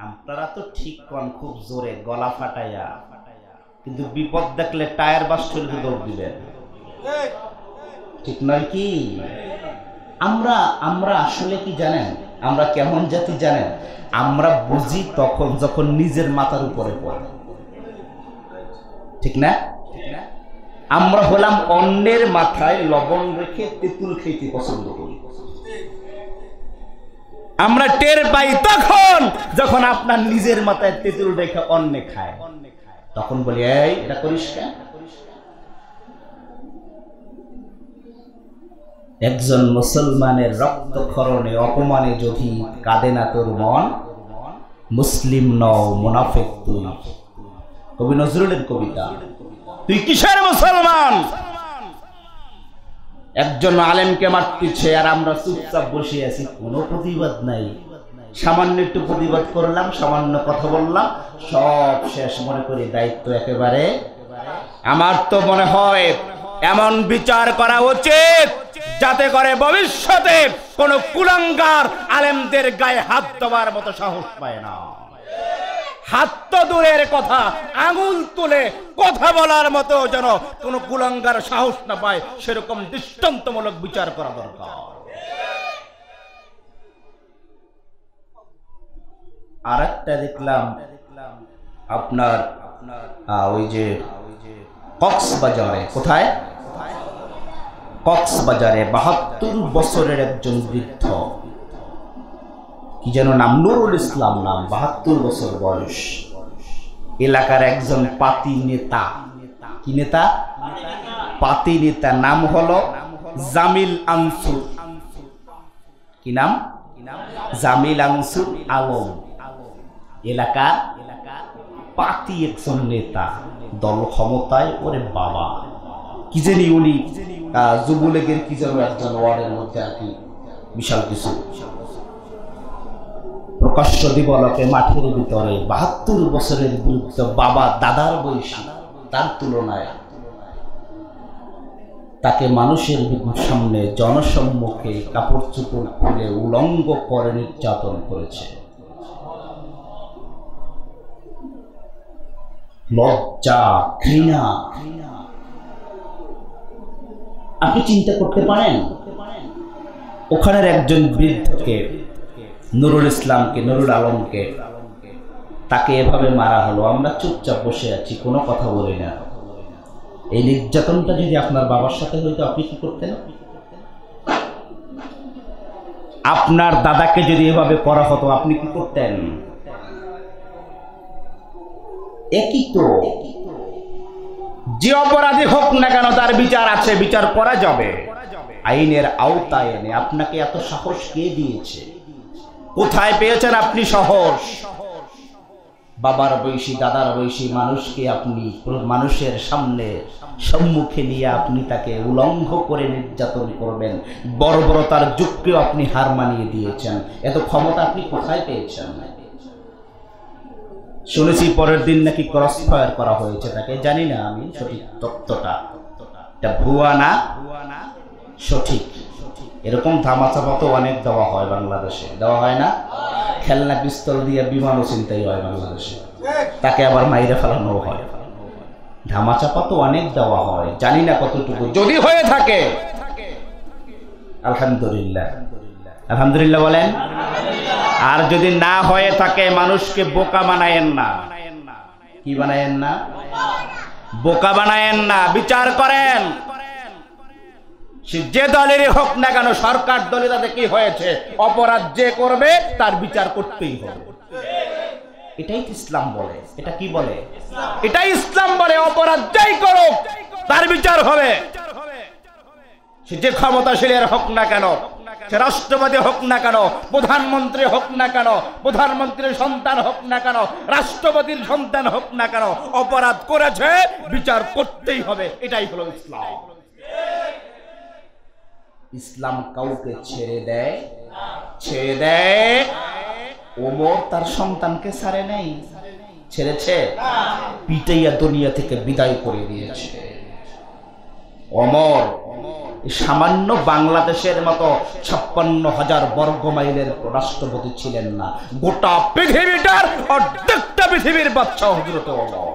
S1: আপনারা তো ঠিক কোন খুব জোরে গলা ফাটাইয়া, কিন্তু বিপদ দেখলে টায়ার বাস্ট করে দৌড় দিবেন, ঠিক নয় কি? আমরা আসলে কি জানেন, আমরা কেমন জাতি জানেন? আমরা বুঝি তখন যখন নিজের মাথার উপরে পড়ে, ঠিক না? আমরা হলাম অন্যের মাথায় লবণ রেখে তেঁতুল খেতে পছন্দ করি। আমরা টের পাই তখন যখন আপনার নিজের মাথায় তেঁতুল রেখে অন্য খায়, তখন বলি এই এটা করিস কেন? একজন মুসলমানের রক্তক্ষরণে অপমানে যদি কাঁদে না তোর মন, মুসলিম নও মুনাফিক তুই। কবি নজরুলের কবিতা। তুই কিসের মুসলমান? একজন আলেমকে মারতেছে আর আমরা চুপচাপ বসে আছি, কোনো প্রতিবাদ নাই। সামান্য একটু প্রতিবাদ করলাম, সামান্য কথা বললাম, সব শেষ। মনে করি দায়িত্ব একেবারে। আমার তো মনে হয় এমন বিচার করা উচিত যাতে করে ভবিষ্যতে কোন কুলাঙ্গার আলেমদের গায়ে হাত দেওয়ার মতো সাহস পায় না। হাত তো দূরের কথা, আঙুল তুলে কথা বলার মতো যেন কোন কুলাঙ্গার সাহস না পায়, সেরকম দৃষ্টান্তমূলক বিচার করা দরকার। আর একটা দেখলাম আপনার ওই যে কক্সবাজারে, কোথায়? কক্সবাজারে 72 বছরের একজন বৃদ্ধ, কি যেন নাম, নুরুল ইসলাম নাম, 72 বছর বয়স, এলাকার একজন পাতি নেতা। কি নেতা? পাতি নেতা। নাম হলো জামিল আনসুর। কি নাম? জামিল আনসুর আলম। এলাকার পাতি একজন নেতা, দল ক্ষমতায়। ওরে বাবা, কি জানি উনি যুবলীগের কি যেন একজন ওয়ার্ডের মধ্যে আর কি, বিশাল কিছু। প্রকাশ্য দিবলকে মাঠের ভিতরে 72 বছরের বৃদ্ধ বাবা, দাদার বয়সী, তার তুলনায় তাকে মানুষের সামনে জনসম্মুখে কাপড় চোপড় খুলে উলঙ্গ করে নির্যাতন করেছে। লজ্জা, ঘৃণা। আপনি চিন্তা করতে পারেন ওখানের একজন বৃদ্ধকে, নুরুল ইসলামকে, নুরুল আলমকে, তাকে এভাবে মারা হলো। আমরা চুপচাপ বসে আছি, কোনো কথা বলি না। এই নির্যাতনটা যদি আপনার বাবার সাথে হইতো, আপনি কি করতেন? আপনার দাদাকে যদি এভাবে করা হতো, আপনি কি করতেন? একই তো। যে অপরাধী হোক না কেন তার বিচার আছে, বিচার করা যাবে আইনের আওতায় এনে। আপনাকে এত সাহস কে দিয়েছে? কোথায় পেয়েছেন আপনি সাহস? বাবার বয়সী, দাদার বয়সী মানুষকে আপনি মানুষের সামনে সম্মুখে নিয়ে আপনি তাকে উলঙ্গ করে নির্যাতন করবেন। বর্বরতার যুগকেও আপনি হার মানিয়ে দিয়েছেন। এত ক্ষমতা আপনি কোথায় পেয়েছেন? শুনেছি পরের দিন নাকি ক্রস ফায়ার করা হয়েছে তাকে, জানি না আমি সঠিক তথ্যটা। এটা ভুয়া না সঠিক? এরকম ধামাচাপা তো অনেক দেওয়া হয় বাংলাদেশে, দেওয়া হয় না? খেলনা পিস্তল দিয়ে বিমানও ছিনতাই হয় বাংলাদেশে, তাকে আবার মাইরে ফেলানো হয়। ধামাচাপা তো অনেক দেওয়া হয়, জানি না কতটুকু। যদি হয়ে থাকে আলহামদুলিল্লাহ, আলহামদুলিল্লাহ বলেন। আর যদি না হয়ে থাকে, মানুষকে বোকা বানায়েন না। কি বানায়েন না? বোকা বানায়েন না। বিচার করেন। সে যে দলেরই হোক না কেন, সরকার দলে তাতে কি হয়েছে, অপরাধ যে করবে তার বিচার করতেই হবে। এটাই ইসলাম বলে। এটা কি বলে? এটাই ইসলাম বলে। অপরাধ যাই করুক তার বিচার হবে। সে যে ক্ষমতাশীলের হোক না কেন, সে রাষ্ট্রপতি হোক না কেন, প্রধানমন্ত্রী হোক না কেন, প্রধানমন্ত্রীর সন্তান হোক না কেন, রাষ্ট্রপতির সন্তান হোক না কেন, অপরাধ করেছে, বিচার করতেই হবে। এটাই হলো ইসলাম। ইসলাম কাউকে ছেড়ে দেয়? ছেড়ে দেয়? ওমর তার সন্তানকে ছাড়ে নাই, ছেড়েছে? পিটাইয়া দুনিয়া থেকে বিদায় করে দিয়েছে। ওমর সামান্য বাংলাদেশের মতো 56,000 বর্গ মাইলের রাষ্ট্রপতি ছিলেন না, গোটা পৃথিবীটার অর্ধেকটা পৃথিবীর বাদশা হযরত ওমর।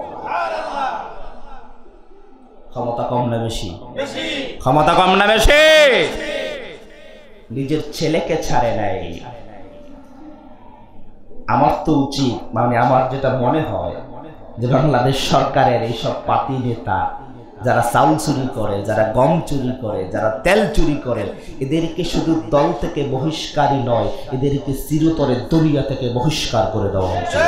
S1: ক্ষমতা কম না বেশি? ক্ষমতা কম না বেশি? নিজের ছেলেকে ছাড়ে নাই। আমার তো উচিত, মানে আমার যেটা মনে হয় যে বাংলাদেশ সরকারের এইসব পাতি নেতা যারা চাউল চুরি করে, যারা গম চুরি করে, যারা তেল চুরি করে, এদেরকে শুধু দল থেকে বহিষ্কারই নয়, এদেরকে চিরতরে দুনিয়া থেকে বহিষ্কার করে দেওয়া উচিত।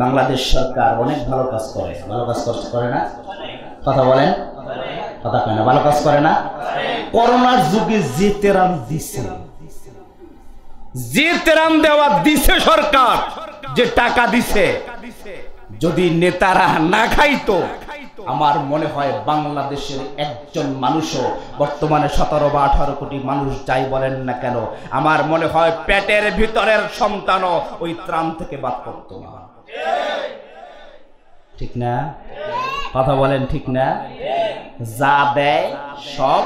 S1: বাংলাদেশ সরকার অনেক ভালো কাজ করে। ভালো কাজ করে না? কথা বলেন, কথা কয় না? ভালো কাজ করে না? করোনার যুগে যে তেরাম দিছে, যে তেরাম দেওয়া দিছে সরকার, যে টাকা দিছে, যদি নেতারা না খাইতো
S2: আমার মনে হয় বাংলাদেশের একজন মানুষও বর্তমানে 17 বা 18 কোটি মানুষ যাই বলেন না কেন, আমার মনে হয় পেটের ভিতরের সন্তানও ওই ত্রাণ থেকে বাদ পড়তো না। ঠিক না? কথা বলেন ঠিক না? যা দেয় সব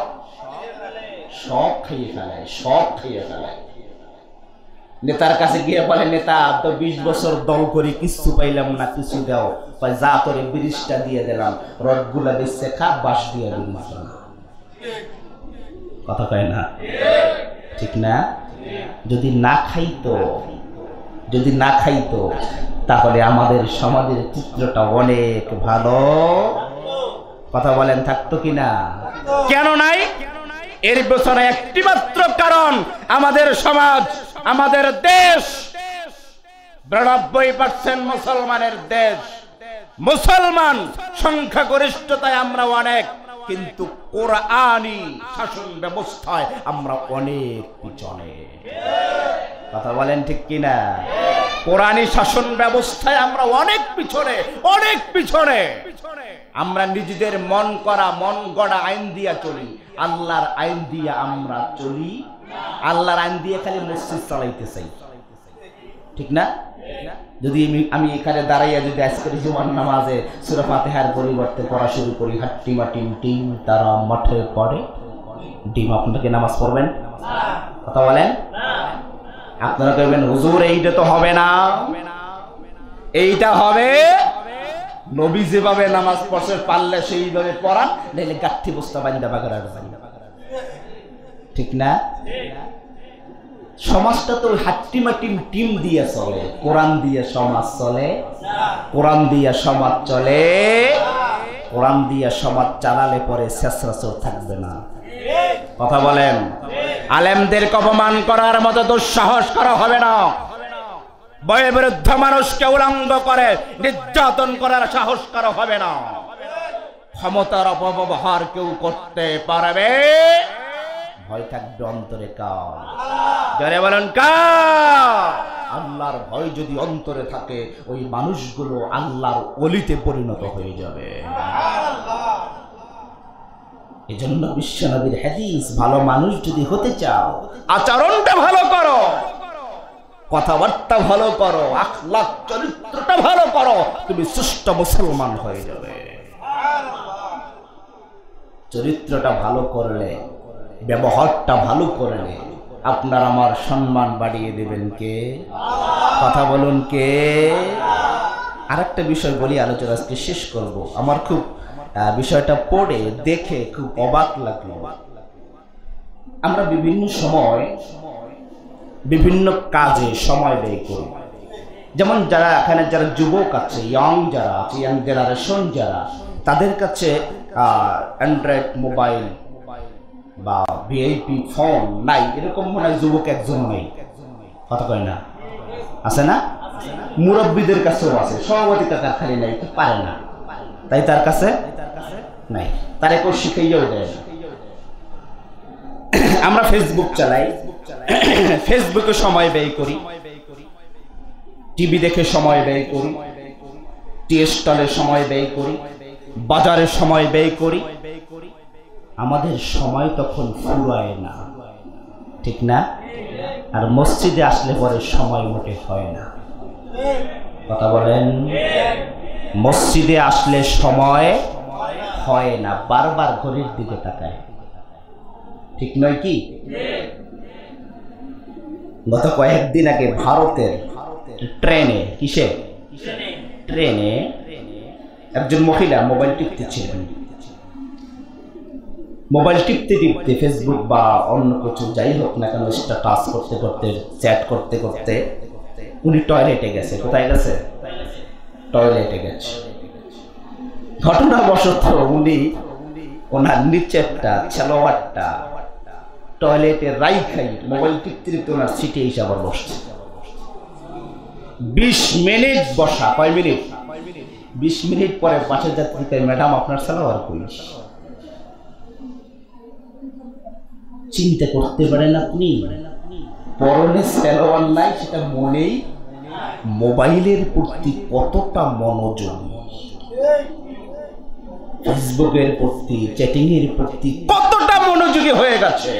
S2: খাইয়ে ফেলায়, সব খাইয়ে ফেলায়। নেতার কাছে গিয়ে বলে, নেতা তো 20 বছর দল করি, কিছু পাইলাম না, কিছু দাও। যা করে ব্রিজটা দিয়ে দিলাম, রডগুলা দিচ্ছে, খা, বাঁশ দিয়ে দিলাম। কথা কয় না? ঠিক না? যদি না খাইতো তাহলে আমাদের সমাজের চিত্রটা অনেক ভালো, কথা বলেন, থাকতো কিনা? কেন নাই? এর পেছনে একটি মাত্র কারণ, আমাদের সমাজ, আমাদের দেশ 92% মুসলমানের দেশ। মুসলমান সংখ্যাগরিষ্ঠতায় আমরা অনেক, কিন্তু কোরআনী শাসন ব্যবস্থায় আমরা অনেক পিছনে। কথা বলেন ঠিক কিনা? কোরআনী শাসন ব্যবস্থায় আমরা অনেক পিছনে, অনেক পিছনে। আমরা নিজেদের মন গড়া আইন দিয়া চলি, আল্লাহর আইন দিয়ে আমরা চলি। আল্লাহর আইন দিয়ে খালি মসজিদ চালাইতে চাই, ঠিক না? যদি আমি এখানে দাঁড়াইয়া যদি আজকের জুমার নামাজে সূরা ফাতিহার পরিবর্তে পড়া শুরু করি, হাট্টিমা টিম টিম তারা মাঠে পড়ে ডিম, আপনাকে নামাজ পড়বেন? কথা বলেন। আপনারা কইবেন, হুজুর এইটা তো হবে না, এইটা হবে নবী যেভাবে নামাজ পড়ছে পারলে সেইভাবে পড়ান, নাইলে গাঠি বস্তা বান্ধা বাগারা। ঠিক না? সমাজটা তো হাট্টিমা টিম টিম দিয়ে চলে, কোরআন দিয়ে সমাজ চলে, কোরআন দিয়ে সমাজ চলে। কোরআন দিয়ে সমাজ চালালে পরে শেষরাসর থাকবে না। কথা বলেন। আলেমদেরকে অপমান করার মতো দুঃসাহস করা হবে না। বয়োবৃদ্ধ মানুষকে উলঙ্গ করে নির্যাতন করার সাহস করা হবে না। ক্ষমতার অপব্যবহার কেউ করতে পারবে, ভয় থাকবে অন্তরে কার? যারা বলেন কার? আল্লাহর ভয় যদি অন্তরে থাকে, ওই মানুষগুলো আল্লাহর ওলিতে পরিণত হয়ে যাবে। এজন্য বিশ্বনবীর হাদিস, ভালো মানুষ যদি হতে চাও আচরণটা ভালো করো, কথাবার্তা ভালো করো, আখলাক চরিত্রটা ভালো করো, তুমি সুষ্ঠ মুসলমান হয়ে যাবে। চরিত্রটা ভালো করলে, ব্যবহারটা ভালো করলে আপনার আমার সম্মান বাড়িয়ে দেবেন কে? কথা বলুন কে? আরেকটা বিষয় বলি, আলোচনা আজকে শেষ করব। আমার খুব বিষয়টা পড়ে দেখে খুব অবাক লাগলো। আমরা বিভিন্ন সময় বিভিন্ন কাজে সময় ব্যয় করি। যেমন যারা এখানে যারা যুবক আছে, ইয়াং যারা আছে, ইয়াং জেনারেশন যারা, তাদের কাছে অ্যান্ড্রয়েড মোবাইল বা ভিআইপি ফোন নাই, এরকম মনে হয় যুবক একজন নেই। কথা কয় না? আছে না? মুরব্বীদের কাছেও আছে, সভাপতি কাকার খালি নাই, পারে না, তাই তার কাছে নাই, তারে কেউ শিখাইয়াও দেয় না। আমরা ফেসবুক চালাই, ফেসবুকে সময় ব্যয় করি, টিভি দেখে সময় ব্যয় করি, টি স্টলে সময় ব্যয় করি, বাজারে সময় ব্যয় করি। আমাদের সময় তখন ফুরায় না, ঠিক না? আর মসজিদে আসলে পরে সময় মোটে হয় না। কথা বলেন। মসজিদে আসলে সময় হয় না, বারবার ঘড়ির দিকে তাকায়, ঠিক নয় কি? গত কয়েকদিন আগে ভারতের ট্রেনে, ট্রেনে একজন মহিলা মোবাইল টিপতেছিলেন। মোবাইল টিপতে টিপতে ফেসবুক বা অন্য কিছু যাই হোক না কেন, সেটা টাচ করতে করতে, চ্যাট করতে করতে উনি টয়লেটে গেছে। কোথায় গেছে? টয়লেটে গেছে। ঘটনাবশত উনি ওনার নিচেরটা সালোয়ারটা টয়লেটে রাইখাই মোবাইল টিপতে টিপতে ওনার সিটে এসে আবার বসছে। 20 মিনিট বসা। কয় মিনিট? 20 মিনিট পরে পাশের যাত্রীকে, ম্যাডাম আপনার সালোয়ার কই? চিন্তা করতে পারেন আপনি, পরনে সালোয়ার নাই, সেটা মনেই মোবাইলের প্রতি কতটা মনোযোগী। ফেসবুকের প্রতি, চ্যাটিং এর প্রতি কতটা মনোযোগী হয়ে গেছে।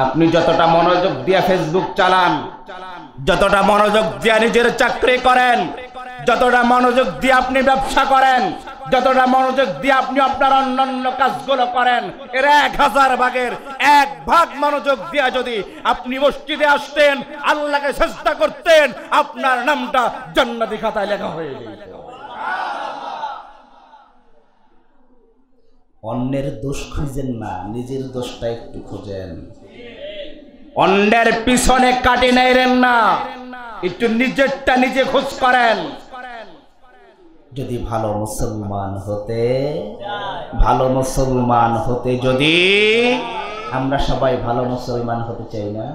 S2: আপনি যতটা মনোযোগ দিয়ে ফেসবুক চালান, যতটা মনোযোগ দিয়ে নিজের চাকরি করেন, যতটা মনোযোগ দিয়ে আপনি ব্যবসা করেন, যতটা মনোযোগ দিয়ে আপনি আপনার অন্যান্য কাজগুলো করেন, এর 1000 ভাগের 1 ভাগ মনোযোগ দিয়ে যদি আপনি মসজিদে আসতেন, আল্লাহকে সিজদা করতেন, আপনার নামটা জান্নাতি খাতায় লেখা হয়ে যেত। অন্যের দোষ খুঁজেন না, নিজের দোষটা একটু খুঁজেন। অন্যের পিছনে কাটি নাইরেন না, একটু নিজেরটা নিজে খোঁজ করেন। যদি ভালো মুসলমান হতে যদি আমরা সবাই ভালো মুসলমান হতে চাই না?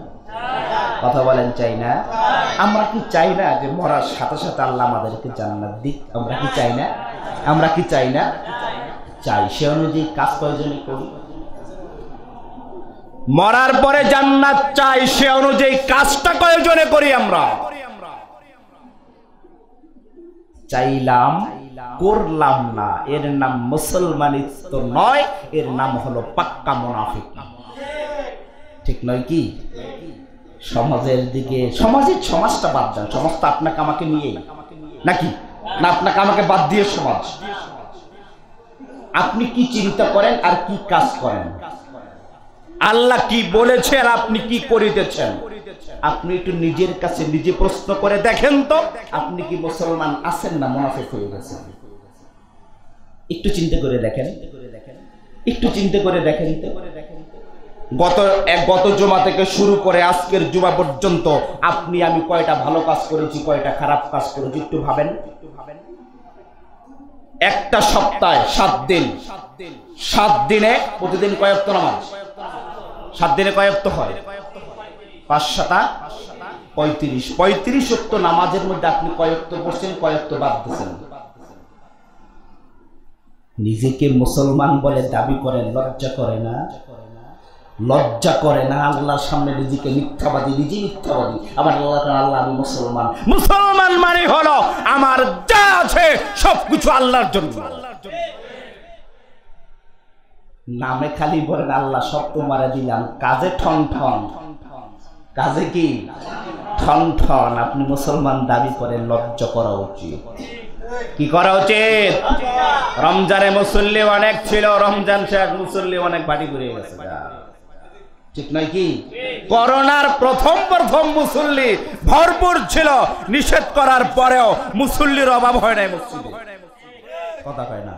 S2: কথা বলেন, চাই না? আমরা কি চাই না যে মরার সাথে সাথে আল্লাহ আমাদেরকে জান্নাত দিক? আমরা কি চাই না? আমরা কি চাই না? চাই। সে অনুযায়ী কাজ প্রয়োজনই করি। মরার পরে জান্নাত চাই, সে অনুযায়ী কাজটা প্রয়োজনে করি। আমরা চাইলাম, করলাম না, এর নাম মুসলমানিত্ব নয়, এর নাম হলো পাক্কা মুনাফিক। ঠিক নয় কি? সমাজের দিকে, সমাজটা বাদ দেন, সমাজটা আপনাকে আমাকে নিয়েই নাকি? না আপনাকে আমাকে বাদ দিয়ে সমাজ। আপনি কি চিন্তা করেন আর কি কাজ করেন, আল্লাহ কি বলেছে আর আপনি কি করিতেছেন, আপনি একটু নিজের কাছে নিজে প্রশ্ন করে দেখেন তো, আপনি কি মুসলমান আছেন না মুনাফিক হয়ে গেছেন? একটু চিন্তা করে দেখেন, একটু চিন্তা করে দেখেন তো। গত জুমা থেকে শুরু করে আজকের জুমা পর্যন্ত আপনি আমি কয়টা ভালো কাজ করেছি, কয়টা খারাপ কাজ করেছি, একটু ভাবেন। একটা সপ্তাহে 7 দিন, 7 দিনে প্রতিদিন কয়েকটা নামাজ, 7 দিনে কয়েকটা হয়? 5 7 35 ওয়াক্ত নামাজের মধ্যে আপনি কয়েকটা পড়ছেন, কয়েকটা বাদ দিয়েছেন। নিজেকে মুসলমান বলে দাবি করেন, লজ্জা করে না? লজ্জা করে না? আল্লাহর সামনে নিজেকে মিথ্যাবাদী, নিজে মিথ্যাবাদী, আবার আল্লাহ আমি মুসলমান। মুসলমান মানে হলো আমার যা আছে সবকিছু আল্লাহর জন্য। নামে খালি বলেন আল্লাহ সব তোমারে দিলাম, কাজে ঠন ঠন, কাজে কি ঠন ঠন। আপনি মুসলমান দাবি করেন, লজ্জা করা উচিত। কি করা উচিত? রমজানে মুসল্লি অনেক ছিল, রমজান শেষ, মুসল্লি অনেক বাড়ি ঘুরে গেছে। ঠিক নয় কি? করোনার প্রথম মুসল্লি ভরপুর ছিল, নিষেধ করার পরেও মুসল্লির অভাব হয় নাই মসজিদে। কথা কয় না?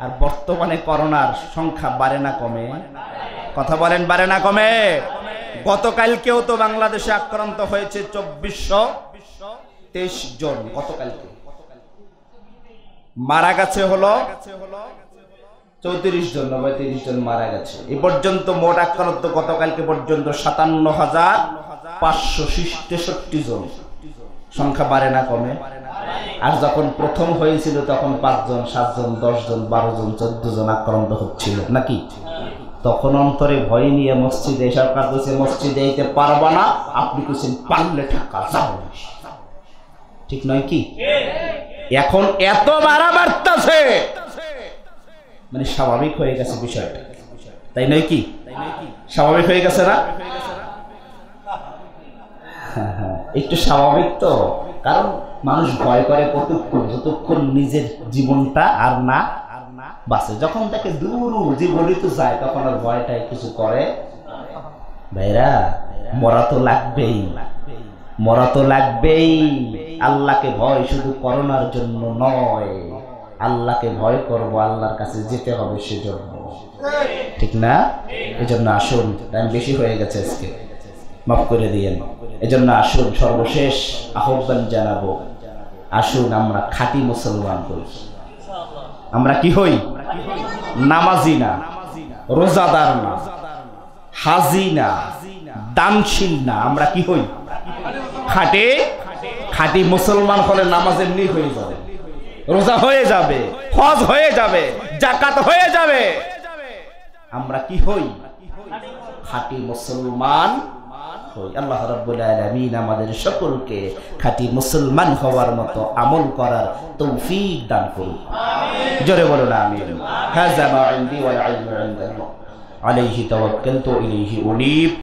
S2: আর বর্তমানে করোনার সংখ্যা বাড়ে না কমে? কথা বলেন, বাড়ে না কমে? গতকালকেও তো বাংলাদেশে আক্রান্ত হয়েছে 2423 জন। গতকালকে মারা গেছে হলো 34 জন, 39 জন মারা গেছে। এ পর্যন্ত মোট আক্রান্ত গতকালকে পর্যন্ত 57,563 জন। সংখ্যা বাড়ে না কমে? আর যখন প্রথম হয়েছিল তখন 5 জন, 7 জন, 10 জন, 12 জন, 14 জন আক্রান্ত হচ্ছিল নাকি? তখন অন্তরে ভয় নিয়ে মসজিদে, সরকার বলছে মসজিদে যেতে পারবা না, আপনি বলছেন পারলে টাকা যাও। ঠিক নয় কি? এখন এত বাড়াবাড়তাছে, মানে স্বাভাবিক হয়ে গেছে বিষয়টা, তাই নয় কি? স্বাভাবিক হয়ে গেছে না? হ্যাঁ, একটু স্বাভাবিক তো। কারণ মানুষ ভয় করে কতক্ষণ, যতক্ষণ নিজের জীবনটা আর না বাঁচে। যখন তাকে দূর জীবনই তো যায়, তখন আর ভয়টাই কিছু করে। ভাইরা, মরা তো লাগবেই, মরা তো লাগবেই। আল্লাহকে ভয় শুধু করোনার জন্য নয়, আল্লাহকে ভয় করব, আল্লাহর কাছে যেতে হবে সেজন্য। ঠিক না? এজন্য আসুন, টাইম বেশি হয়ে গেছে আজকে, মাফ করে দিয়েন। এজন্য আসুন, সর্বশেষ আহ্বান জানাবো, আসুন আমরা খাঁটি মুসলমান হই। আমরা কি হই? নামাজি না, রোজাদার না, হাজি না, দানশীল না, আমরা কি হই? খাঁটি মুসলমান হলে নামাজ এমনি হয়ে যাবে, রোজা হয়ে যাবে, হজ হয়ে যাবে, যাকাত হয়ে যাবে। আমরা কি হই? খাঁটি মুসলমান হই। আল্লাহ রাব্বুল আলামিন আমাদের সকলকে খাঁটি মুসলমান হওয়ার মতো আমল করার তৌফিক দান করুন। জোরে বলুন আমিন। হাযা মা ইনদি ওয়াল ইলমু ইনদাল্লাহ আলাইহি তাওয়াক্কালতু ইলাইহি উনীব।